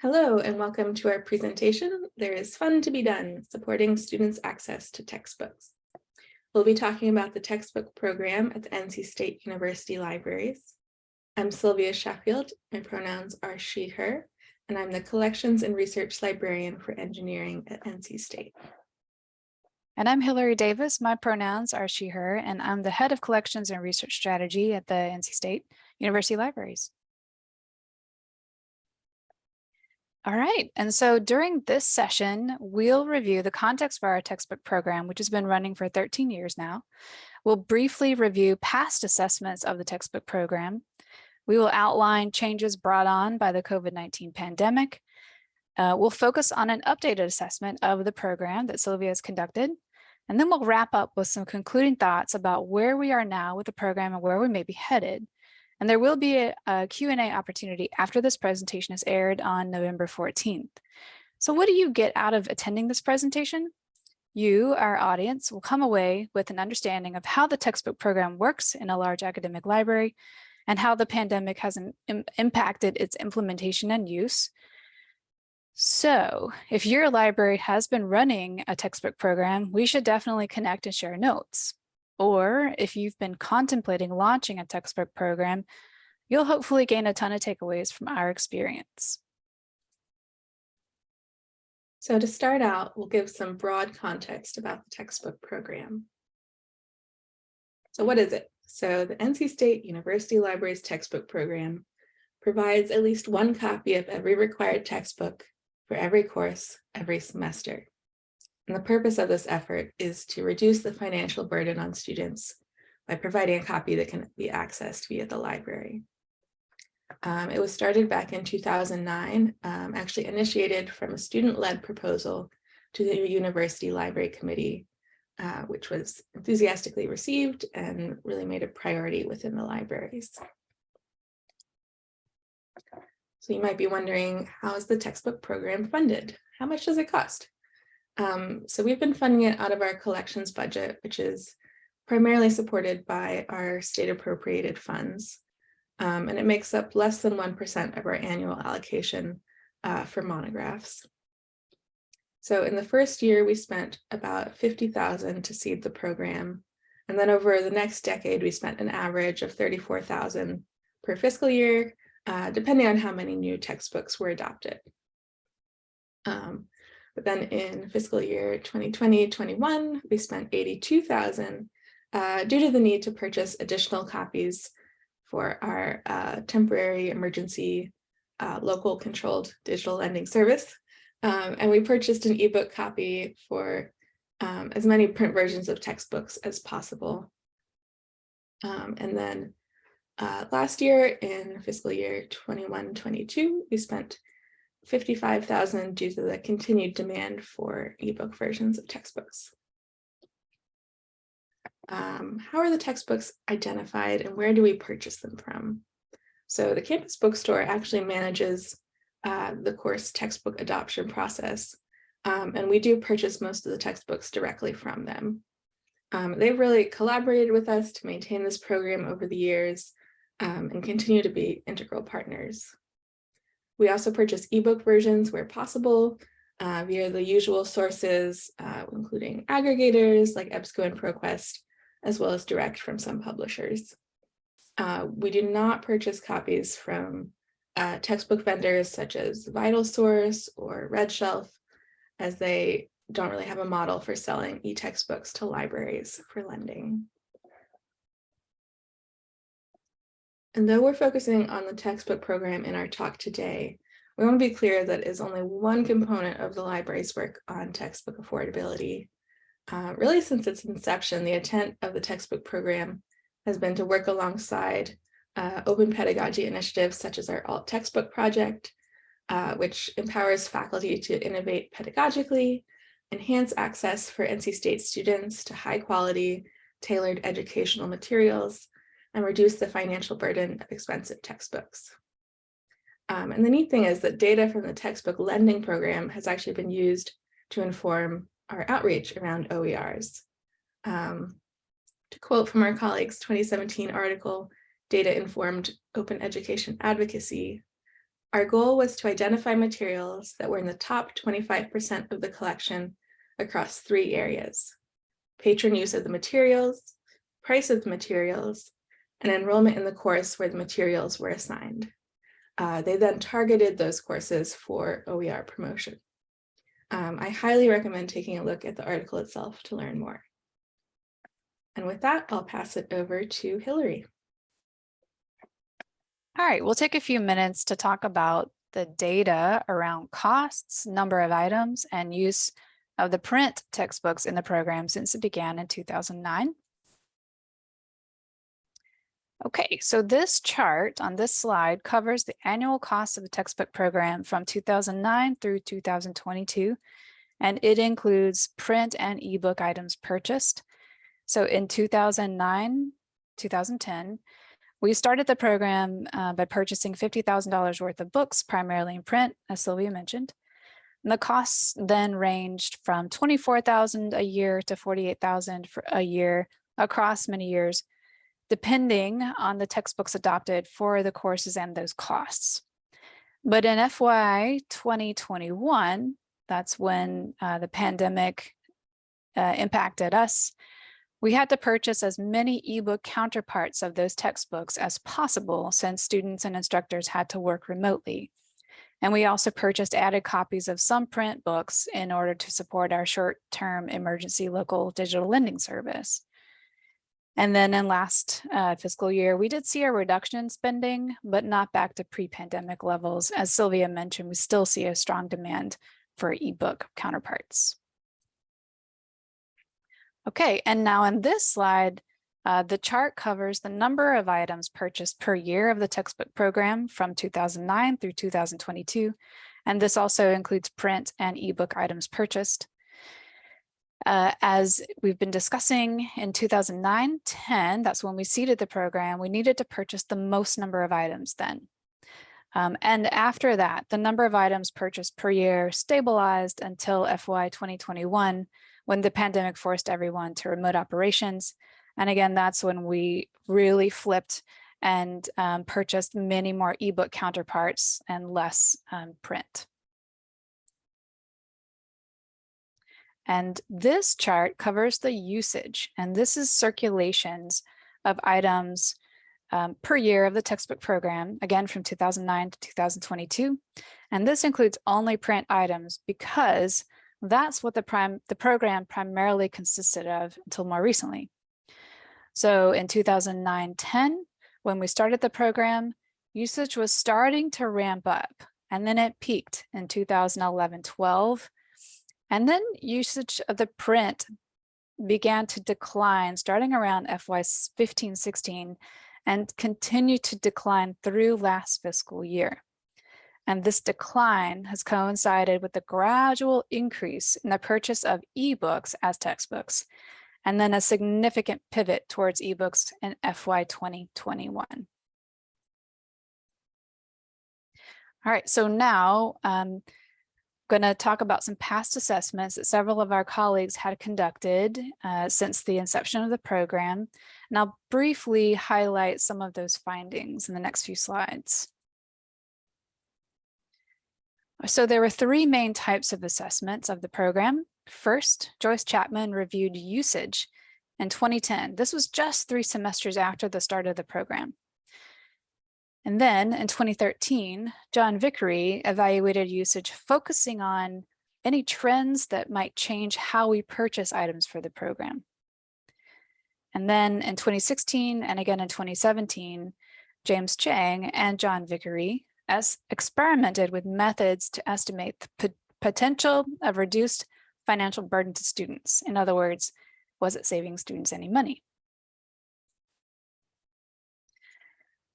Hello and welcome to our presentation, There is Fun to be Done, Supporting Students' Access to Textbooks. We'll be talking about the textbook program at the NC State University Libraries. I'm Sylvia Sheffield, my pronouns are she, her, and I'm the Collections and Research Librarian for Engineering at NC State. And I'm Hillary Davis, my pronouns are she, her, and I'm the Head of Collections and Research Strategy at the NC State University Libraries. All right, and so during this session, we'll review the context for our textbook program, which has been running for 13 years now. We'll briefly review past assessments of the textbook program. We will outline changes brought on by the COVID-19 pandemic. We'll focus on an updated assessment of the program that Sylvia has conducted. And then we'll wrap up with some concluding thoughts about where we are now with the program and where we may be headed. And there will be a Q&A opportunity after this presentation is aired on November 14th. So what do you get out of attending this presentation? You, our audience, will come away with an understanding of how the textbook program works in a large academic library and how the pandemic has impacted its implementation and use. So if your library has been running a textbook program, we should definitely connect and share notes. Or if you've been contemplating launching a textbook program, you'll hopefully gain a ton of takeaways from our experience. So to start out, we'll give some broad context about the textbook program. So what is it? So the NC State University Libraries textbook program provides at least one copy of every required textbook for every course, every semester. And the purpose of this effort is to reduce the financial burden on students by providing a copy that can be accessed via the library. It was started back in 2009, actually initiated from a student-led proposal to the University Library Committee, which was enthusiastically received and really made a priority within the libraries. So you might be wondering, how is the textbook program funded? How much does it cost? So we've been funding it out of our collections budget, which is primarily supported by our state appropriated funds. And it makes up less than 1% of our annual allocation for monographs. So in the first year, we spent about $50,000 to seed the program. And then over the next decade, we spent an average of $34,000 per fiscal year, depending on how many new textbooks were adopted. But then in fiscal year 2020-21, we spent $82,000 due to the need to purchase additional copies for our temporary emergency local controlled digital lending service. And we purchased an ebook copy for as many print versions of textbooks as possible. And then last year in fiscal year 21-22, we spent $55,000 due to the continued demand for ebook versions of textbooks. How are the textbooks identified and where do we purchase them from? So the campus bookstore actually manages the course textbook adoption process, and we do purchase most of the textbooks directly from them. They've really collaborated with us to maintain this program over the years and continue to be integral partners. We also purchase ebook versions where possible via the usual sources, including aggregators like EBSCO and ProQuest, as well as direct from some publishers. We do not purchase copies from textbook vendors such as VitalSource or RedShelf, as they don't really have a model for selling e-textbooks to libraries for lending. And though we're focusing on the textbook program in our talk today, we want to be clear that is only one component of the library's work on textbook affordability. Really, since its inception, the intent of the textbook program has been to work alongside open pedagogy initiatives such as our Alt Textbook Project, which empowers faculty to innovate pedagogically, enhance access for NC State students to high quality, tailored educational materials, and reduce the financial burden of expensive textbooks. And the neat thing is that data from the textbook lending program has actually been used to inform our outreach around OERs. To quote from our colleagues' 2017 article, Data Informed Open Education Advocacy, Our goal was to identify materials that were in the top 25% of the collection across 3 areas: patron use of the materials, price of the materials, and enrollment in the course where the materials were assigned. They then targeted those courses for OER promotion. I highly recommend taking a look at the article itself to learn more. And with that, I'll pass it over to Hillary. All right, we'll take a few minutes to talk about the data around costs, number of items, and use of the print textbooks in the program since it began in 2009. Okay, so this chart on this slide covers the annual cost of the textbook program from 2009 through 2022, and it includes print and ebook items purchased. So in 2009, 2010, we started the program by purchasing $50,000 worth of books, primarily in print, as Sylvia mentioned. And the costs then ranged from $24,000 a year to $48,000 for a year across many years, depending on the textbooks adopted for the courses and those costs. But in FY 2021, that's when the pandemic impacted us, we had to purchase as many ebook counterparts of those textbooks as possible since students and instructors had to work remotely. And we also purchased added copies of some print books in order to support our short-term emergency local digital lending service. And then in last fiscal year, we did see a reduction in spending, but not back to pre-pandemic levels. As Sylvia mentioned, we still see a strong demand for ebook counterparts. Okay, and now in this slide, the chart covers the number of items purchased per year of the textbook program from 2009 through 2022. And this also includes print and ebook items purchased. As we've been discussing in 2009-10, that's when we seeded the program, we needed to purchase the most number of items then. And after that, the number of items purchased per year stabilized until FY 2021, when the pandemic forced everyone to remote operations. And again, that's when we really flipped and purchased many more ebook counterparts and less print. And this chart covers the usage, and this is circulations of items per year of the textbook program, again from 2009 to 2022. And this includes only print items because that's what the program primarily consisted of until more recently. So in 2009-10, when we started the program, usage was starting to ramp up, and then it peaked in 2011-12. And then usage of the print began to decline starting around FY 15-16 and continued to decline through last fiscal year. And this decline has coincided with the gradual increase in the purchase of ebooks as textbooks, and then a significant pivot towards ebooks in FY 2021. All right, so now I'm going to talk about some past assessments that several of our colleagues had conducted since the inception of the program. And I'll briefly highlight some of those findings in the next few slides. So there were 3 main types of assessments of the program. First, Joyce Chapman reviewed usage in 2010. This was just 3 semesters after the start of the program. And then in 2013, John Vickery evaluated usage, focusing on any trends that might change how we purchase items for the program. And then in 2016 and again in 2017, James Chang and John Vickery experimented with methods to estimate the potential of reduced financial burden to students. In other words, was it saving students any money?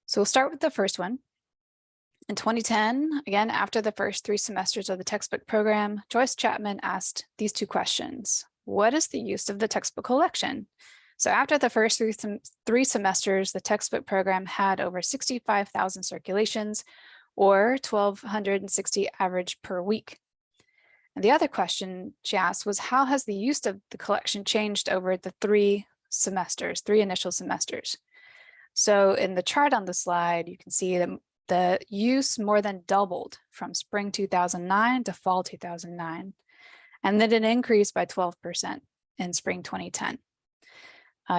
So we'll start with the first one. In 2010, again, after the first 3 semesters of the textbook program, Joyce Chapman asked these 2 questions. What is the use of the textbook collection? So after the first 3 semesters, the textbook program had over 65,000 circulations, or 1,260 average per week. And the other question she asked was, how has the use of the collection changed over the 3 initial semesters? So in the chart on the slide, you can see that the use more than doubled from spring 2009 to fall 2009, and then it increased by 12% in spring 2010.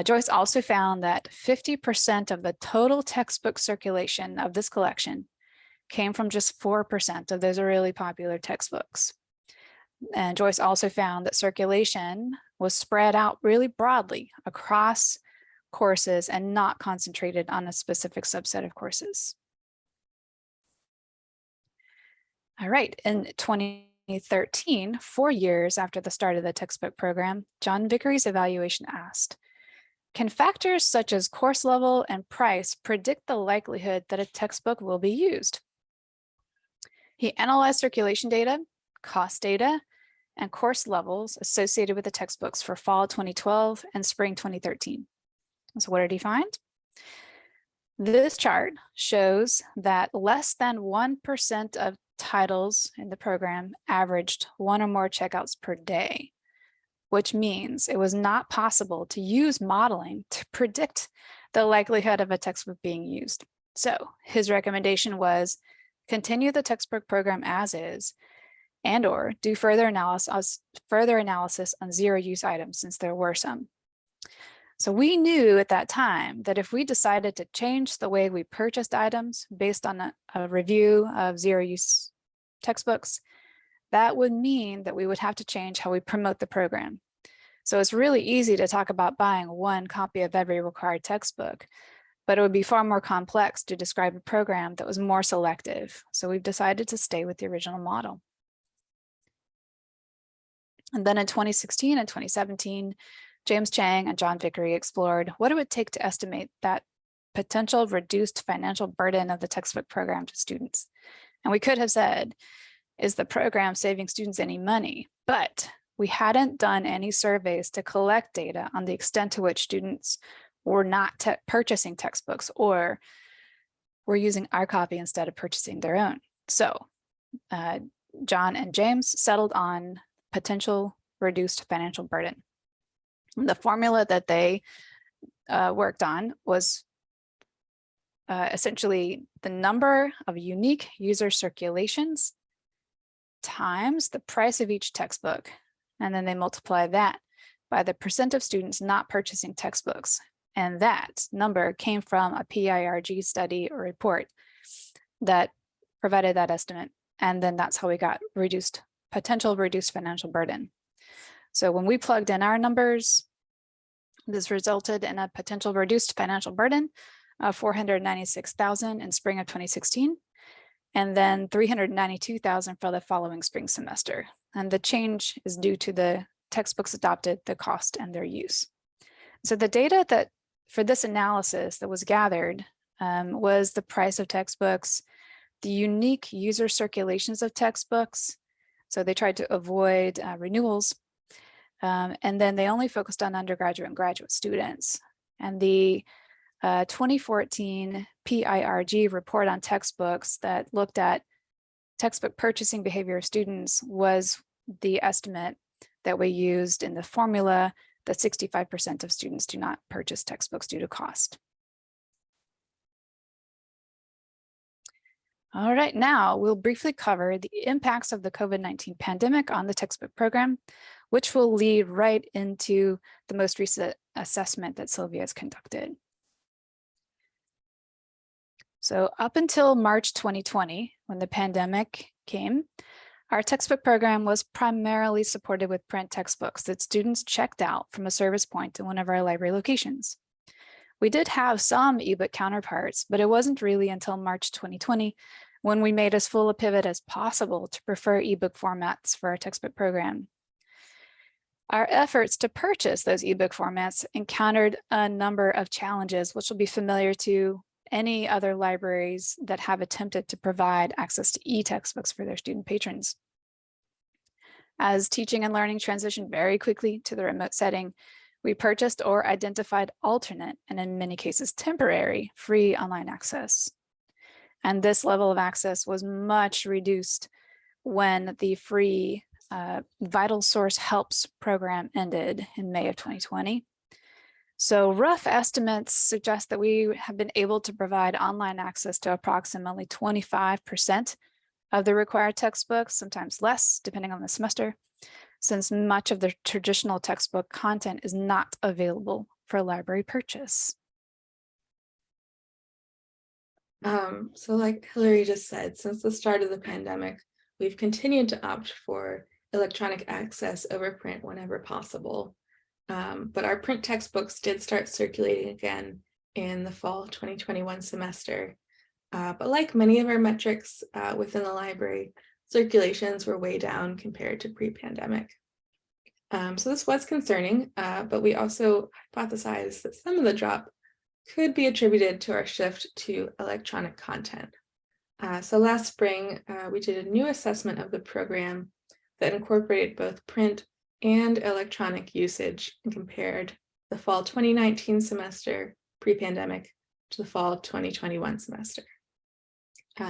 Joyce also found that 50% of the total textbook circulation of this collection came from just 4% of those really popular textbooks. And Joyce also found that circulation was spread out really broadly across courses and not concentrated on a specific subset of courses. All right, in 2013, 4 years after the start of the textbook program, John Vickery's evaluation asked, can factors such as course level and price predict the likelihood that a textbook will be used? He analyzed circulation data, cost data, and course levels associated with the textbooks for fall 2012 and spring 2013. So what did he find? This chart shows that less than 1% of titles in the program averaged 1 or more checkouts per day, which means it was not possible to use modeling to predict the likelihood of a textbook being used. So his recommendation was continue the textbook program as is, and or do further analysis on zero-use items, since there were some. So we knew at that time that if we decided to change the way we purchased items based on a review of zero-use textbooks, that would mean that we would have to change how we promote the program. So it's really easy to talk about buying 1 copy of every required textbook, but it would be far more complex to describe a program that was more selective. So we've decided to stay with the original model. And then in 2016 and 2017, James Chang and John Vickery explored what it would take to estimate that potential reduced financial burden of the textbook program to students. And we could have said, is the program saving students any money? But we hadn't done any surveys to collect data on the extent to which students were not purchasing textbooks or were using our copy instead of purchasing their own. So John and James settled on potential reduced financial burden. The formula that they worked on was essentially the number of unique user circulations times the price of each textbook. And then they multiply that by the percent of students not purchasing textbooks. And that number came from a PIRG study or report that provided that estimate. And then that's how we got potential reduced financial burden. So when we plugged in our numbers, this resulted in a potential reduced financial burden of $496,000 in spring of 2016, and then $392,000 for the following spring semester. And the change is due to the textbooks adopted, the cost, and their use. So the data that for this analysis that was gathered was the price of textbooks, the unique user circulations of textbooks. So they tried to avoid renewals. And then they only focused on undergraduate and graduate students. And the 2014 PIRG report on textbooks that looked at textbook purchasing behavior of students was the estimate that we used in the formula that 65% of students do not purchase textbooks due to cost. All right, now we'll briefly cover the impacts of the COVID-19 pandemic on the textbook program, which will lead right into the most recent assessment that Sylvia has conducted. So up until March 2020, when the pandemic came, our textbook program was primarily supported with print textbooks that students checked out from a service point in one of our library locations. We did have some ebook counterparts, but it wasn't really until March 2020 when we made as full a pivot as possible to prefer ebook formats for our textbook program. Our efforts to purchase those ebook formats encountered a number of challenges, which will be familiar to any other libraries that have attempted to provide access to e-textbooks for their student patrons. As teaching and learning transitioned very quickly to the remote setting, we purchased or identified alternate, and in many cases temporary, free online access. And this level of access was much reduced when the free Vital Source Helps program ended in May of 2020. So rough estimates suggest that we have been able to provide online access to approximately 25% of the required textbooks, sometimes less, depending on the semester, since much of the traditional textbook content is not available for library purchase. So like Hillary just said, since the start of the pandemic, we've continued to opt for electronic access over print whenever possible. But our print textbooks did start circulating again in the fall 2021 semester. But like many of our metrics within the library, circulations were way down compared to pre-pandemic. So this was concerning, but we also hypothesized that some of the drop could be attributed to our shift to electronic content. So last spring, we did a new assessment of the program that incorporated both print and electronic usage and compared the fall 2019 semester pre-pandemic to the fall 2021 semester.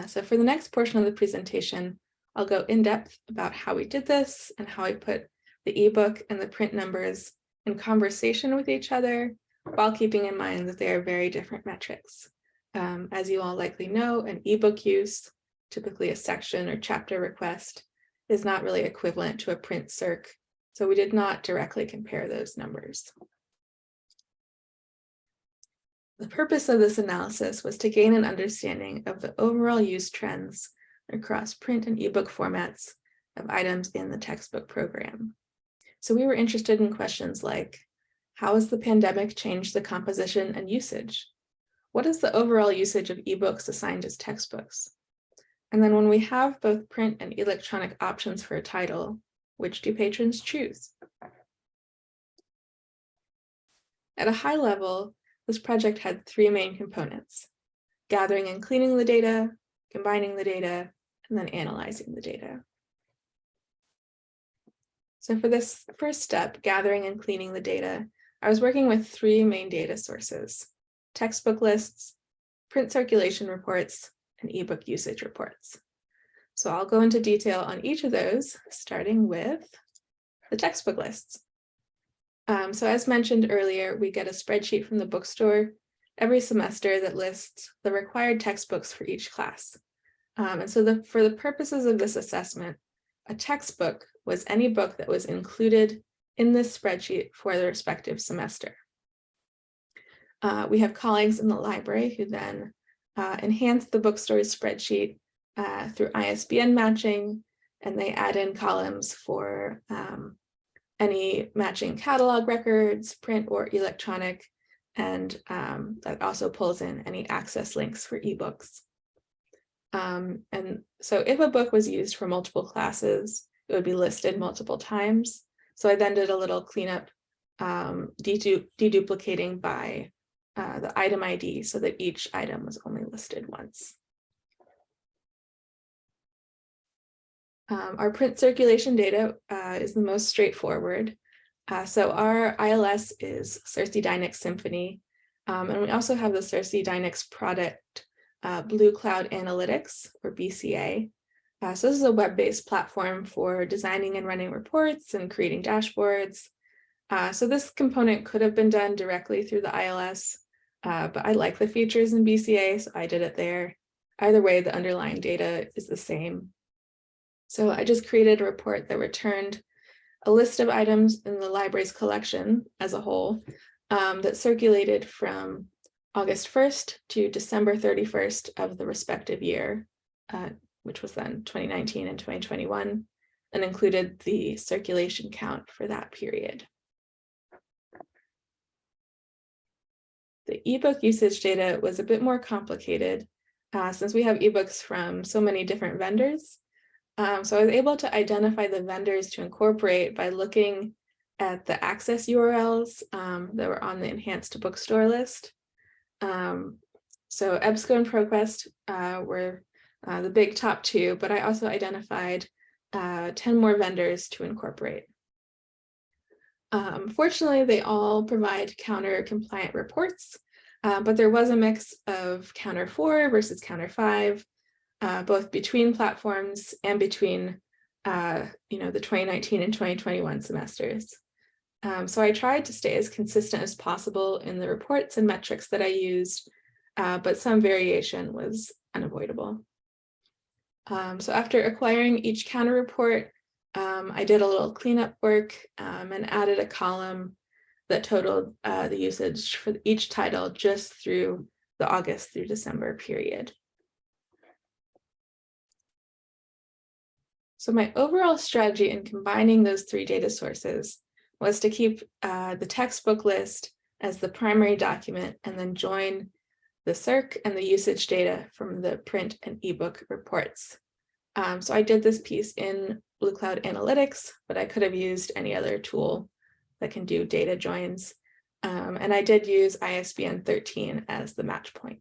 So for the next portion of the presentation, I'll go in depth about how we did this and how I put the ebook and the print numbers in conversation with each other, while keeping in mind that they are very different metrics. As you all likely know, an ebook use, typically a section or chapter request, is not really equivalent to a print circ, so we did not directly compare those numbers. The purpose of this analysis was to gain an understanding of the overall use trends across print and ebook formats of items in the textbook program. So we were interested in questions like, how has the pandemic changed the composition and usage? What is the overall usage of ebooks assigned as textbooks? And then when we have both print and electronic options for a title, which do patrons choose? At a high level, this project had three main components: gathering and cleaning the data, combining the data, and then analyzing the data. So for this first step, gathering and cleaning the data, I was working with three main data sources: textbook lists, print circulation reports, and ebook usage reports. So I'll go into detail on each of those, starting with the textbook lists. So as mentioned earlier, we get a spreadsheet from the bookstore every semester that lists the required textbooks for each class. And so for the purposes of this assessment, a textbook was any book that was included in this spreadsheet for the respective semester. We have colleagues in the library who then enhance the bookstore's spreadsheet through ISBN matching, and they add in columns for any matching catalog records, print or electronic, and that also pulls in any access links for ebooks. And so if a book was used for multiple classes, it would be listed multiple times. So I then did a little cleanup, deduplicating by the item ID so that each item was only listed once. Our print circulation data is the most straightforward. So our ILS is CiRCE Dynex Symphony, and we also have the CiRCE Dynex product, Blue Cloud Analytics, or BCA. So this is a web-based platform for designing and running reports and creating dashboards. So this component could have been done directly through the ILS, but I like the features in BCA, so I did it there. Either way, the underlying data is the same. So I just created a report that returned a list of items in the library's collection as a whole that circulated from August 1st to December 31st of the respective year, which was then 2019 and 2021, and included the circulation count for that period. The ebook usage data was a bit more complicated since we have ebooks from so many different vendors. So I was able to identify the vendors to incorporate by looking at the access URLs that were on the enhanced bookstore list. So EBSCO and ProQuest were the big top two, but I also identified 10 more vendors to incorporate. Fortunately, they all provide counter compliant reports, but there was a mix of counter 4 versus counter 5, both between platforms and between the 2019 and 2021 semesters. So I tried to stay as consistent as possible in the reports and metrics that I used, but some variation was unavoidable. So after acquiring each counter report, I did a little cleanup work and added a column that totaled the usage for each title just through the August through December period. So my overall strategy in combining those three data sources was to keep the textbook list as the primary document and then join the CERC and the usage data from the print and ebook reports. So I did this piece in Blue Cloud Analytics, but I could have used any other tool that can do data joins. And I did use ISBN 13 as the match point.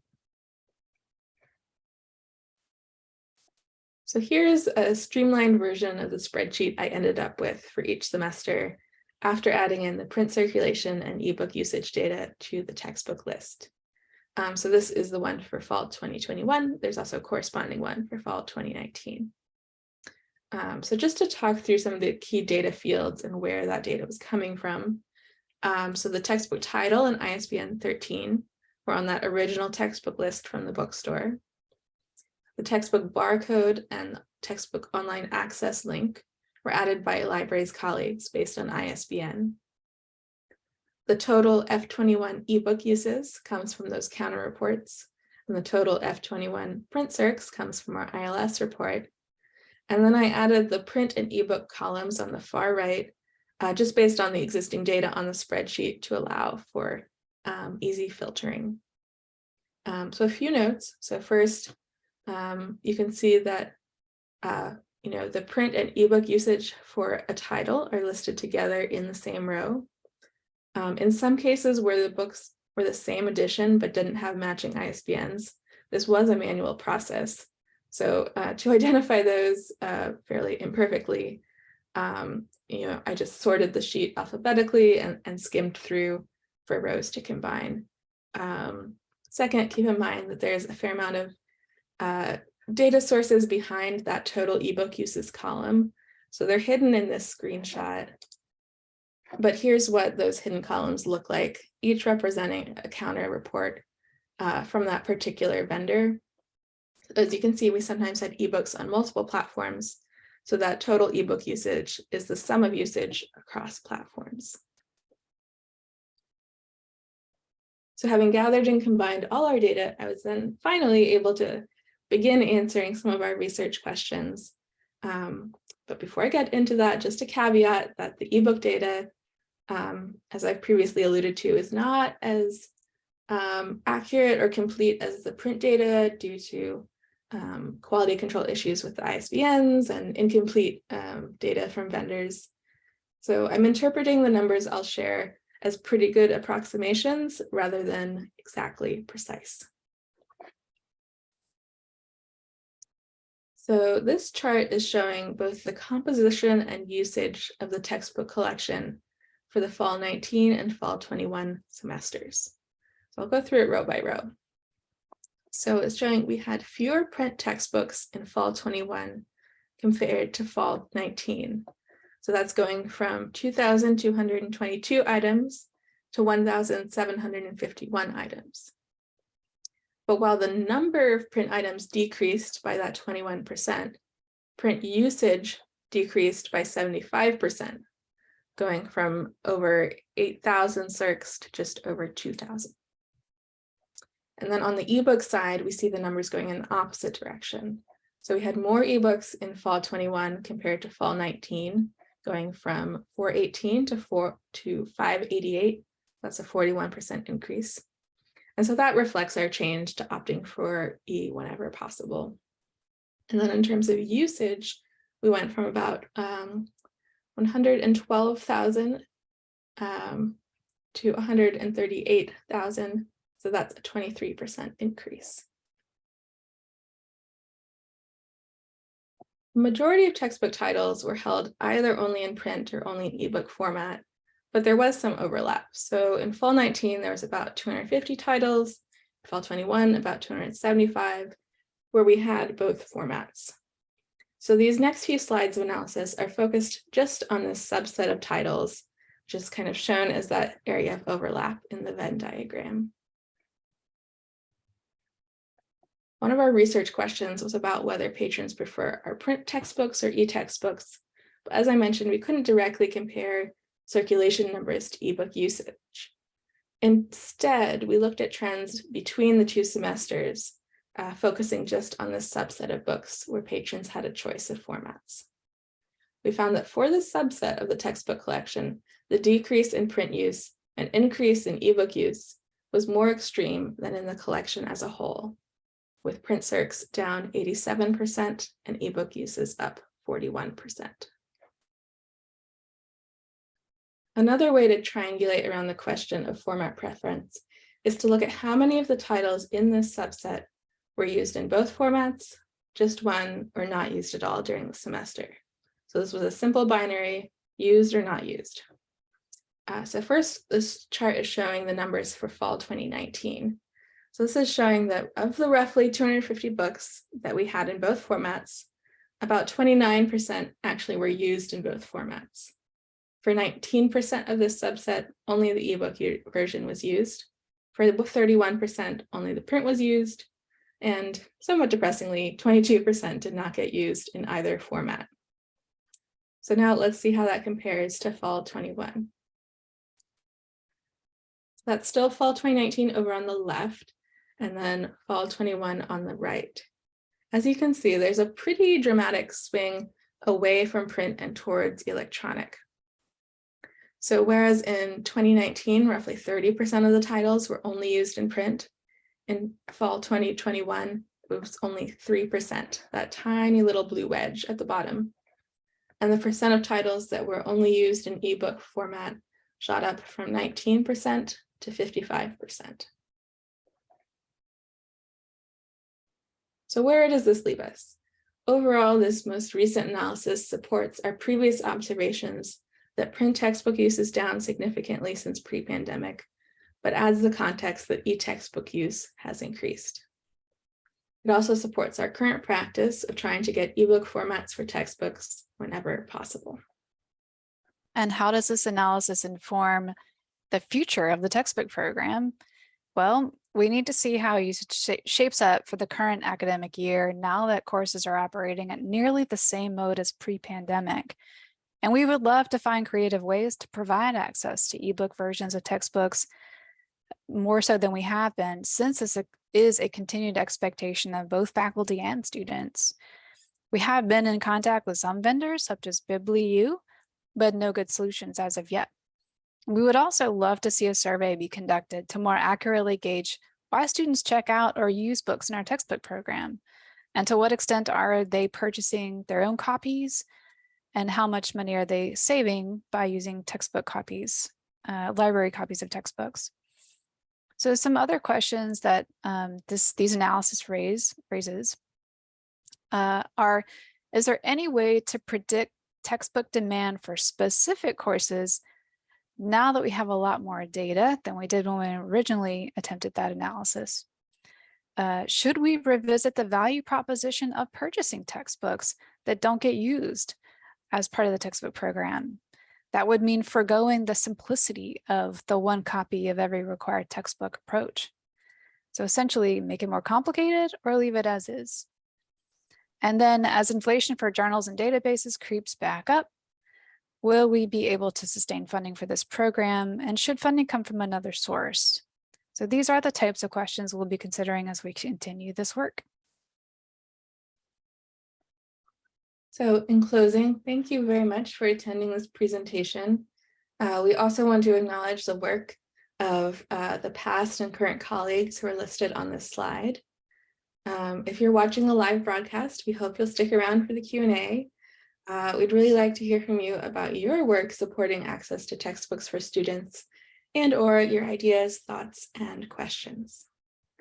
So here's a streamlined version of the spreadsheet I ended up with for each semester after adding in the print circulation and ebook usage data to the textbook list. So this is the one for fall 2021. There's also a corresponding one for fall 2019. So just to talk through some of the key data fields and where that data was coming from. So the textbook title and ISBN 13 were on that original textbook list from the bookstore. The textbook barcode and textbook online access link were added by libraries colleagues based on ISBN. The total F21 ebook uses comes from those counter reports, and the total F21 print circs comes from our ILS report. And then I added the print and ebook columns on the far right, just based on the existing data on the spreadsheet to allow for easy filtering. So a few notes. So first, you can see that the print and ebook usage for a title are listed together in the same row. In some cases where the books were the same edition but didn't have matching ISBNs, this was a manual process. So to identify those fairly imperfectly, I just sorted the sheet alphabetically and skimmed through for rows to combine. Second, keep in mind that there's a fair amount of data sources behind that total ebook uses column. So they're hidden in this screenshot. But here's what those hidden columns look like, each representing a counter report from that particular vendor. As you can see, we sometimes had ebooks on multiple platforms. So that total ebook usage is the sum of usage across platforms. So having gathered and combined all our data, I was then finally able to begin answering some of our research questions. But before I get into that, just a caveat that the ebook data, as I've previously alluded to, is not as accurate or complete as the print data due to quality control issues with the ISBNs and incomplete data from vendors. So I'm interpreting the numbers I'll share as pretty good approximations rather than exactly precise. So this chart is showing both the composition and usage of the textbook collection for the fall 19 and fall 21 semesters. So I'll go through it row by row. So it's showing we had fewer print textbooks in fall 21 compared to fall 19. So that's going from 2,222 items to 1,751 items. But while the number of print items decreased by that 21%, print usage decreased by 75%, going from over 8,000 circs to just over 2,000. And then on the ebook side, we see the numbers going in the opposite direction. So we had more ebooks in fall 21 compared to fall 19, going from 418 to 588. That's a 41% increase. And so that reflects our change to opting for E whenever possible. And then in terms of usage, we went from about 112,000 to 138,000. So that's a 23% increase. The majority of textbook titles were held either only in print or only in ebook format, but there was some overlap. So in fall 19, there was about 250 titles, fall 21, about 275, where we had both formats. So these next few slides of analysis are focused just on this subset of titles which is kind of shown as that area of overlap in the Venn diagram. One of our research questions was about whether patrons prefer our print textbooks or e-textbooks. But as I mentioned, we couldn't directly compare circulation numbers to ebook usage. Instead, we looked at trends between the two semesters, focusing just on this subset of books where patrons had a choice of formats. We found that for this subset of the textbook collection, the decrease in print use and increase in ebook use was more extreme than in the collection as a whole, with print circs down 87% and ebook uses up 41%. Another way to triangulate around the question of format preference is to look at how many of the titles in this subset were used in both formats, just one, or not used at all during the semester. So this was a simple binary, used or not used. So first, this chart is showing the numbers for fall 2019. So this is showing that of the roughly 250 books that we had in both formats, about 29% actually were used in both formats. For 19% of this subset, only the ebook version was used. For the 31%, only the print was used. And somewhat depressingly, 22% did not get used in either format. So now let's see how that compares to fall 21. So that's still fall 2019 over on the left, and then fall 21 on the right. As you can see, there's a pretty dramatic swing away from print and towards electronic. So whereas in 2019, roughly 30% of the titles were only used in print, in fall 2021, it was only 3%, that tiny little blue wedge at the bottom. And the percent of titles that were only used in ebook format shot up from 19% to 55%. So where does this leave us? Overall, this most recent analysis supports our previous observations that print textbook use is down significantly since pre-pandemic, but adds the context that e-textbook use has increased. It also supports our current practice of trying to get ebook formats for textbooks whenever possible. And how does this analysis inform the future of the textbook program? Well, we need to see how usage shapes up for the current academic year now that courses are operating at nearly the same mode as pre-pandemic. And we would love to find creative ways to provide access to ebook versions of textbooks more so than we have been, since this is a continued expectation of both faculty and students. We have been in contact with some vendors such as Bibliu, but no good solutions as of yet. We would also love to see a survey be conducted to more accurately gauge why students check out or use books in our textbook program, and to what extent are they purchasing their own copies, and how much money are they saving by using textbook copies, library copies of textbooks. So some other questions that these analysis raises are, is there any way to predict textbook demand for specific courses now that we have a lot more data than we did when we originally attempted that analysis? Should we revisit the value proposition of purchasing textbooks that don't get used as part of the textbook program? That would mean forgoing the simplicity of the one copy of every required textbook approach. So essentially make it more complicated or leave it as is. And then as inflation for journals and databases creeps back up, will we be able to sustain funding for this program? And should funding come from another source? So these are the types of questions we'll be considering as we continue this work. So in closing, thank you very much for attending this presentation. We also want to acknowledge the work of the past and current colleagues who are listed on this slide. If you're watching the live broadcast, we hope you'll stick around for the Q&A. We'd really like to hear from you about your work supporting access to textbooks for students and/or your ideas, thoughts, and questions.